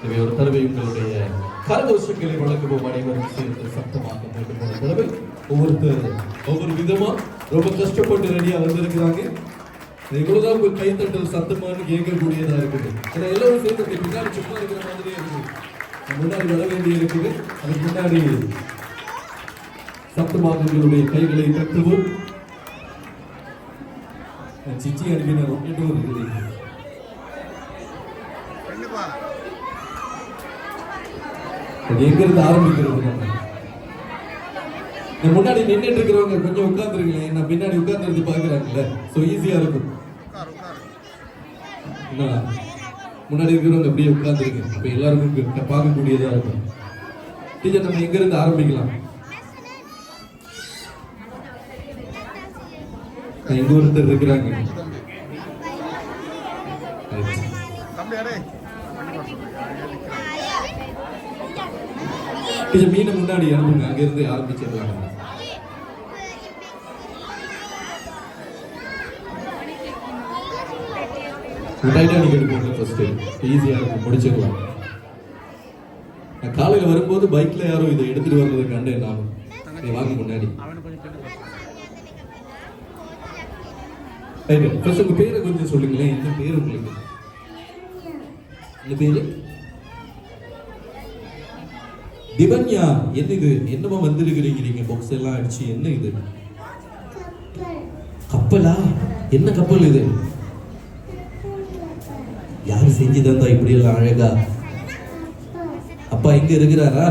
எனவே ஒரு தடவை உங்களுடைய கரகோஷங்களை வழங்குவோம். அனைவரும் சேர்ந்து சத்தமாக மீண்டும் ஒரு தடவை ஒவ்வொருத்தர் ஒவ்வொரு விதமா ரொம்ப கஷ்டப்பட்டு ரெடியா வந்திருக்கிறாங்க. இவ்வளவுதான் உங்க கைத்தட்டல் சத்தமானு கேட்கக்கூடியதா இருக்குது. ஏன்னா எல்லாரும் சேர்ந்து பின்னாடி சும்மா இருக்கிற மாதிரியே இருக்குது. முன்னாடி வர வேண்டி இருக்குது. அதுக்கு முன்னாடி சத்தமாக உங்களுடைய கைகளை தட்டுவோம். சிச்சி அனுப்பின ரொட்டிட்டும் இருக்குது. எங்க இருந்து ஆரம்பிக்கிறது? முன்னாடி நின்றுட்டு இருக்கிறவங்க கொஞ்சம் உட்கார்ந்துருக்கீங்க. நான் பின்னாடி உட்கார்ந்து பாக்குறாங்கல்ல, சோ ஈஸியா இருக்கும். முன்னாடி இருக்கிறவங்க அப்படியே உட்கார்ந்துருக்கு. இப்ப எல்லாருக்கும் பார்க்கக்கூடியதா இருக்கும். டீச்சர், நம்ம எங்க இருந்து ஆரம்பிக்கலாம்? எங்க ஒருத்தர் இருக்கிறாங்க. மீனை முன்னாடி அனுப்புங்க. அங்க இருந்து ஆரம்பிச்சிடலாம். டைட்டானிக் எடுப்போம் ஃபர்ஸ்ட். ஈஸியா இருக்கும், முடிச்சிடலாம். நான் காலையில வரும்போது பைக்ல யாரோ இதை எடுத்துட்டு வர்றதை கண்டேன். நானும் வாங்க முன்னாடி. ஃபர்ஸ்ட் உங்க பேரை கொஞ்சம் சொல்லுங்களேன். என்ன பேர் உங்களுக்கு? என்ன பேரு? திவன்யா. என்ன இது? என்னமா வந்திருக்கிறீங்க நீங்க? பாக்ஸ் எல்லாம் அடிச்சு என்ன இது? கப்பலா? என்ன கப்பல் இது? யாரு செஞ்சு தந்தா இப்படி எல்லாம் அழகா? அப்பா எங்க இருக்கிறாரா?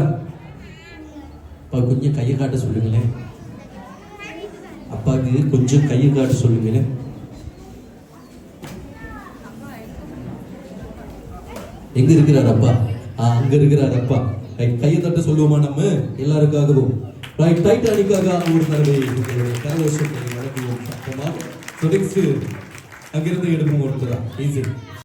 அப்பா கொஞ்சம் கையை காட்ட சொல்லுங்களேன். அப்பாவுக்கு கொஞ்சம் கையை காட்ட சொல்லுங்களேன். எங்க இருக்கிறார் அப்பா? அங்க இருக்கிறார் அப்பா. கையை தட்ட சொல்லுவோமா நம்ம எல்லாருக்காகவும்? டைட்டானிக்காக ஒரு தடவை கரகோஷத்தை வழங்குவோம். அங்கிருந்து எடுப்போம் ஒருத்தரா. ஈஸி.